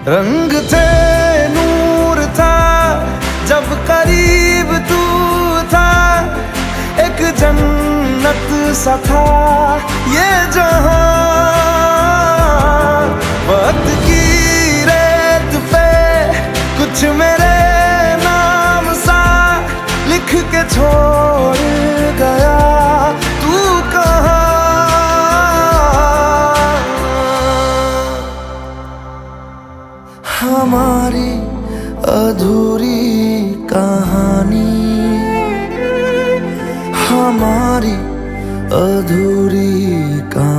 रंग थे, नूर था, जब करीब तू था, एक जन्नत सा था ये जहां। वक्त की रेत पे कुछ मेरे नाम सा लिख के छोड़ गया, तू कहाँ? हमारी अधूरी कहानी, हमारी अधूरी